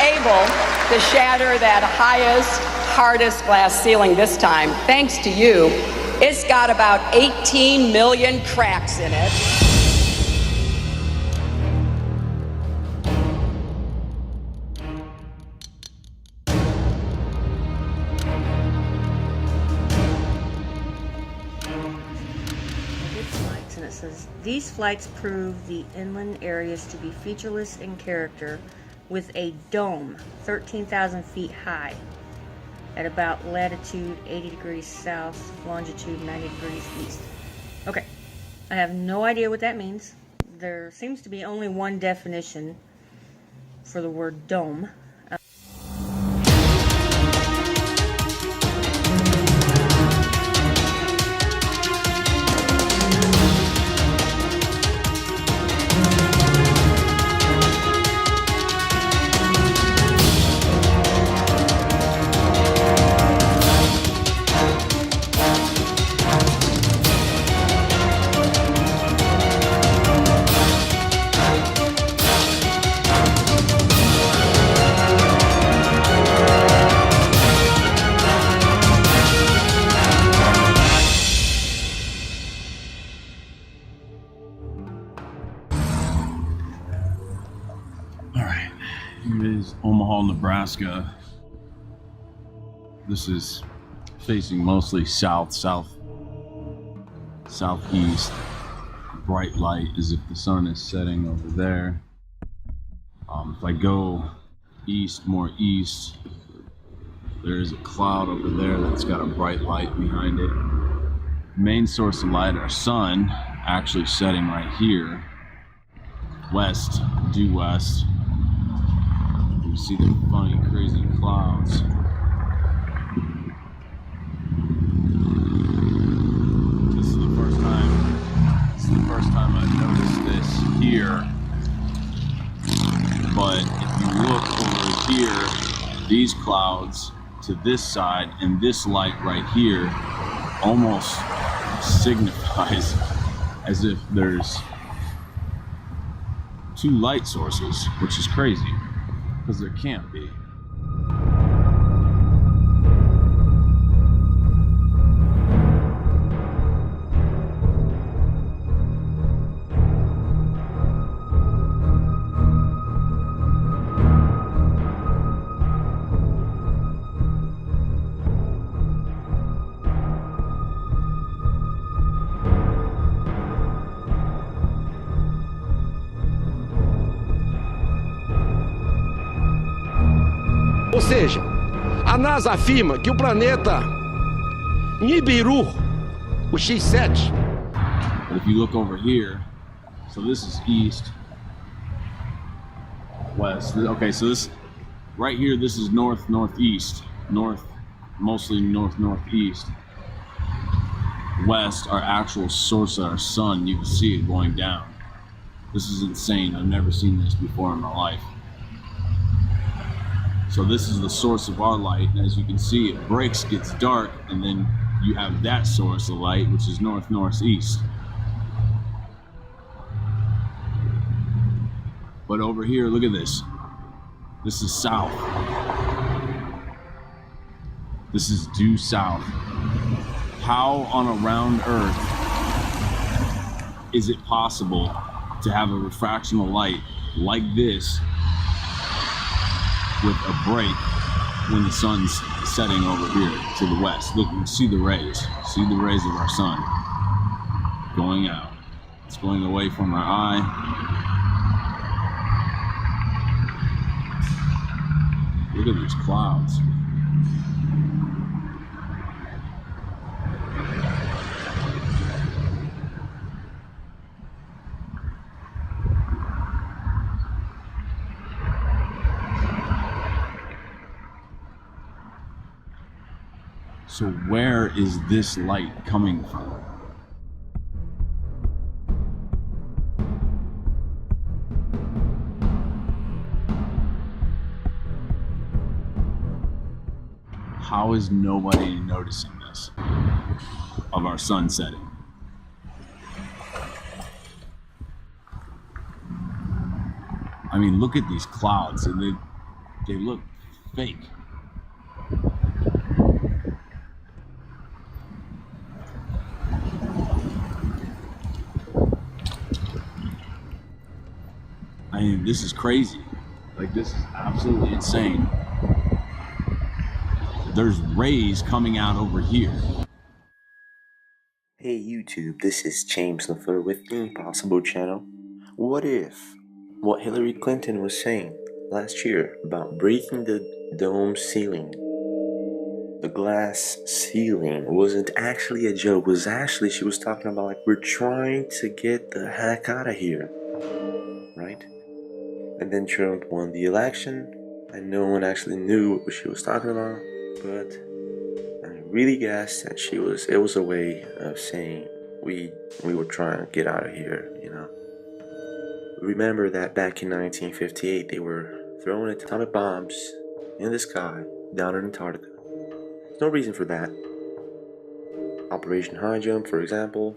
able to shatter that highest, hardest glass ceiling this time, thanks to you. It's got about 18 million cracks in it. And it says, these flights prove the inland areas to be featureless in character, with a dome 13,000 feet high at about latitude 80 degrees south, longitude 90 degrees east. Okay, I have no idea what that means. There seems to be only one definition for the word dome. Here is Omaha, Nebraska. This is facing mostly southeast. Bright light as if the sun is setting over there. If I go east, more east, there's a cloud over there that's got a bright light behind it. Main source of light, our sun, actually setting right here, west, due west. You see the funny, crazy clouds. This is the first time I've noticed this here. But if you look over here, these clouds to this side and this light right here almost signifies as if there's two light sources, which is crazy. Because there can't be. Ou seja, a NASA afirma que o planeta Nibiru, o X7. But if you look over here, so this is east, west. Okay, so this right here, this is northeast, mostly northeast. West, our actual source of our sun, you can see it going down. This is insane. I've never seen this before in my life. So this is the source of our light, and as you can see, it breaks, gets dark, and then you have that source of light, which is northeast. But over here, look at this. This is south. This is due south. How on a round Earth is it possible to have a refractional light like this with a break when the sun's setting over here to the west? Look, you can see the rays. See the rays of our sun going out. It's going away from our eye. Look at these clouds. So where is this light coming from? How is nobody noticing this of our sun setting? I mean, look at these clouds, and They look fake. I mean, this is crazy. Like, this is absolutely insane. There's rays coming out over here. Hey YouTube, this is James with the Impossible channel. What if what Hillary Clinton was saying last year about breaking the dome ceiling, the glass ceiling, wasn't actually a joke, was actually she was talking about like we're trying to get the heck out of here, right? And then Trump won the election and no one actually knew what she was talking about, but I really guessed that it was a way of saying we were trying to get out of here, you know. Remember that back in 1958 they were throwing atomic bombs in the sky down in Antarctica. There's no reason for that. Operation High Jump, for example.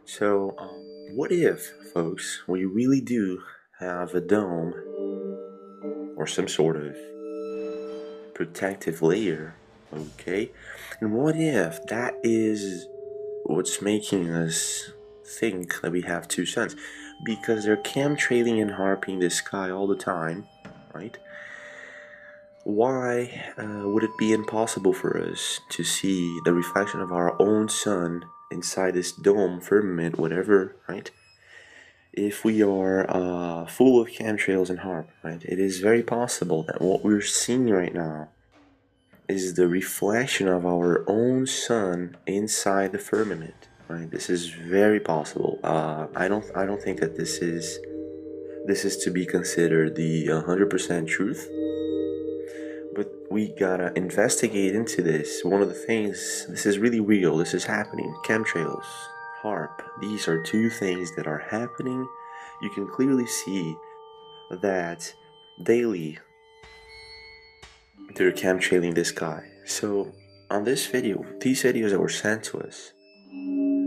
So, what if, folks, we really do have a dome or some sort of protective layer, okay? And what if that is what's making us think that we have two suns? Because they're chemtrailing and harping the sky all the time, right? Why would it be impossible for us to see the reflection of our own sun inside this dome, firmament, whatever, right? If we are full of chemtrails and harp, right? It is very possible that what we're seeing right now is the reflection of our own sun inside the firmament, right? This is very possible. I don't think that this is to be considered the 100% truth, but we gotta investigate into this. One of the things, this is really real, this is happening. Chemtrails, HARP, these are two things that are happening. You can clearly see that daily they're chemtrailing the sky. So on this video, these videos that were sent to us,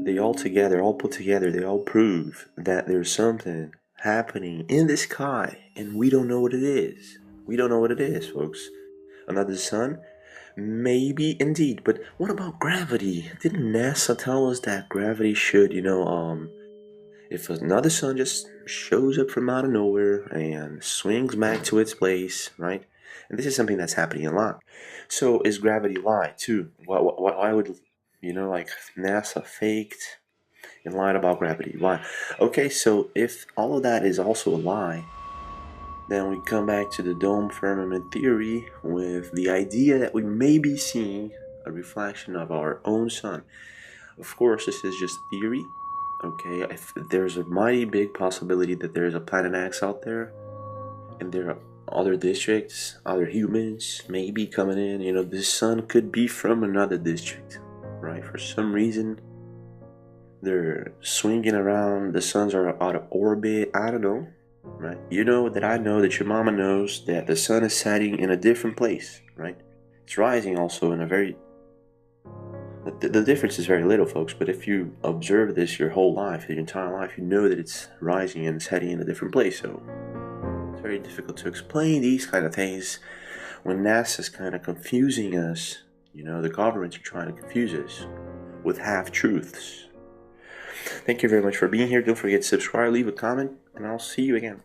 they all put together, they all prove that there's something happening in the sky and we don't know what it is. We don't know what it is, folks. Another sun? Maybe indeed, but what about gravity? Didn't NASA tell us that gravity should, if another sun just shows up from out of nowhere and swings back to its place, right? And this is something that's happening a lot. So is gravity lie too? Why would, like NASA faked and lied about gravity? Why? Okay, so if all of that is also a lie, then we come back to the dome firmament theory with the idea that we may be seeing a reflection of our own sun. Of course, this is just theory. Okay, there's a mighty big possibility that there's a planet X out there, and there are other districts, other humans maybe coming in. This sun could be from another district, right? For some reason, they're swinging around. The suns are out of orbit. I don't know, right? You know that your mama knows that the sun is setting in a different place, right? It's rising also in a very... The difference is very little, folks, but if you observe this your whole life, your entire life, you know that it's rising and it's heading in a different place. So it's very difficult to explain these kind of things when NASA's kind of confusing us. The governments are trying to confuse us with half-truths. Thank you very much for being here. Don't forget to subscribe, leave a comment, and I'll see you again.